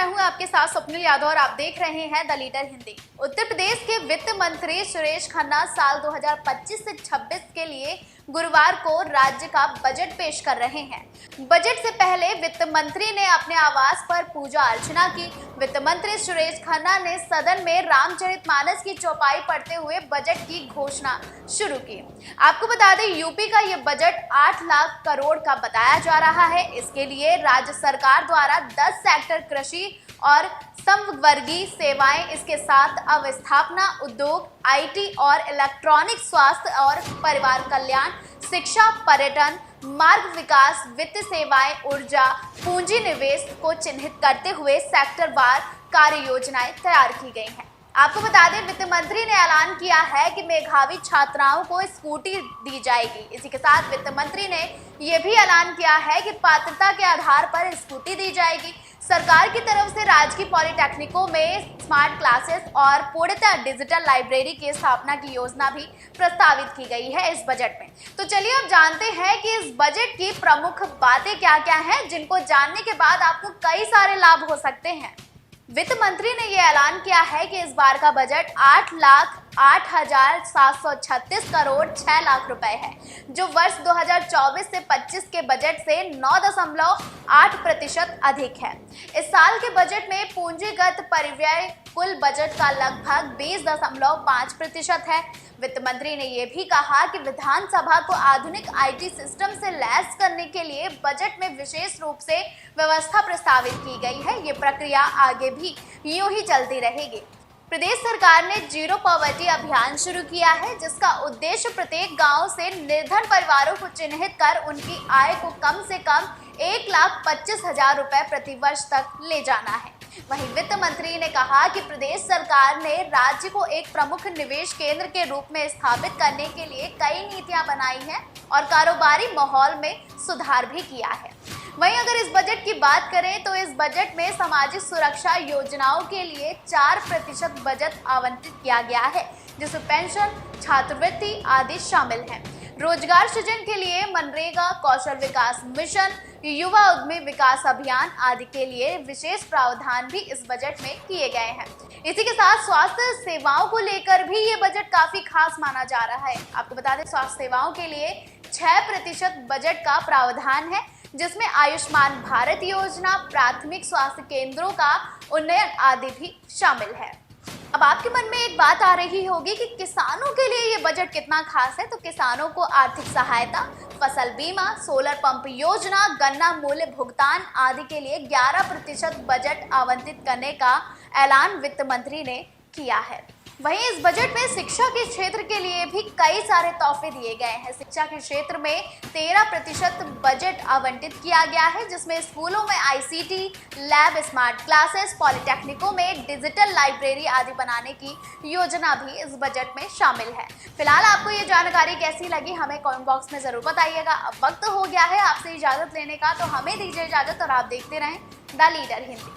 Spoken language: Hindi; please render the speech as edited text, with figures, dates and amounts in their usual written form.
मैं हूं आपके साथ स्वप्निल यादव और आप देख रहे हैं द लीडर हिंदी। उत्तर प्रदेश के वित्त मंत्री सुरेश खन्ना साल 2025 से 26 के लिए गुरुवार को राज्य का बजट पेश कर रहे हैं। बजट से पहले वित्त मंत्री ने अपने आवास पर पूजा अर्चना की। वित्त मंत्री सुरेश खन्ना ने सदन में रामचरितमानस की चौपाई पढ़ते हुए बजट की घोषणा शुरू की। आपको बता दें, यूपी का ये बजट 8 लाख करोड़ का बताया जा रहा है। इसके लिए राज्य सरकार द्वारा 10 सेक्टर कृषि और समवर्गीय सेवाएं, इसके साथ अवस्थापना, उद्योग, आईटी और इलेक्ट्रॉनिक, स्वास्थ्य और परिवार कल्याण, शिक्षा, पर्यटन, मार्ग विकास, वित्त सेवाएं, ऊर्जा, पूंजी निवेश को चिन्हित करते हुए सेक्टरवार कार्य योजनाएं तैयार की गई हैं। आपको बता दें, वित्त मंत्री ने ऐलान किया है कि मेधावी छात्राओं को स्कूटी दी जाएगी। इसी के साथ वित्त मंत्री ने यह भी ऐलान किया है कि पात्रता के आधार पर स्कूटी दी जाएगी। सरकार की तरफ से राजकीय पॉलिटेक्निकों में स्मार्ट क्लासेस और पूर्णतः डिजिटल लाइब्रेरी की स्थापना की योजना भी प्रस्तावित की गई है इस बजट में। तो चलिए अब जानते हैं कि इस बजट की प्रमुख बातें क्या क्या हैं, जिनको जानने के बाद आपको कई सारे लाभ हो सकते हैं। वित्त मंत्री ने यह ऐलान किया है कि इस बार का बजट 8,08,736 करोड़ 6 लाख रुपए है, जो वर्ष 2024 से 25 के बजट से 9.8% अधिक है। इस साल के बजट में पूंजीगत परिव्यय कुल बजट का लगभग 20.5% है। वित्त मंत्री ने यह भी कहा कि विधानसभा को आधुनिक आईटी सिस्टम से लैस करने के लिए बजट में विशेष रूप से व्यवस्था प्रस्तावित की गई है। ये प्रक्रिया आगे भी यूं ही चलती रहेगी। प्रदेश सरकार ने जीरो पॉवर्टी अभियान शुरू किया है, जिसका उद्देश्य प्रत्येक गांव से निर्धन परिवारों को चिन्हित कर उनकी आय को कम से कम 1,25,000 रुपए प्रति वर्ष तक ले जाना है। वहीं वित्त मंत्री ने कहा कि प्रदेश सरकार ने राज्य को एक प्रमुख निवेश केंद्र के रूप में स्थापित करने के लिए कई नीतियां बनाई हैं और कारोबारी माहौल में सुधार भी किया है। वहीं अगर इस बजट की बात करें तो इस बजट में सामाजिक सुरक्षा योजनाओं के लिए 4% बजट आवंटित किया गया है, जिसमें पेंशन, छात्रवृत्ति आदि शामिल हैं। रोजगार सृजन के लिए मनरेगा, कौशल विकास मिशन, युवा उद्यमी विकास अभियान आदि के लिए विशेष प्रावधान भी इस बजट में किए गए हैं। इसी के साथ स्वास्थ्य सेवाओं को लेकर भी ये बजट काफी खास माना जा रहा है। आपको बता दें, स्वास्थ्य सेवाओं के लिए 6% बजट का प्रावधान है, जिसमें आयुष्मान भारत योजना, प्राथमिक स्वास्थ्य केंद्रों का उन्नयन आदि भी शामिल है। अब आपके मन में एक बात आ रही होगी कि किसानों के लिए ये बजट कितना खास है। तो किसानों को आर्थिक सहायता, फसल बीमा, सोलर पंप योजना, गन्ना मूल्य भुगतान आदि के लिए 11% बजट आवंटित करने का ऐलान वित्त मंत्री ने किया है। वहीं इस बजट में शिक्षा के क्षेत्र के लिए भी कई सारे तोहफे दिए गए हैं। शिक्षा के क्षेत्र में 13% बजट आवंटित किया गया है, जिसमें स्कूलों में आईसीटी लैब, स्मार्ट क्लासेस, पॉलिटेक्निकों में डिजिटल लाइब्रेरी आदि बनाने की योजना भी इस बजट में शामिल है। फिलहाल आपको ये जानकारी कैसी लगी, हमें कमेंट बॉक्स में जरूर बताइएगा। अब वक्त हो गया है आपसे इजाजत लेने का, तो हमें दीजिए इजाजत और आप देखते रहें द लीडर हिंदी।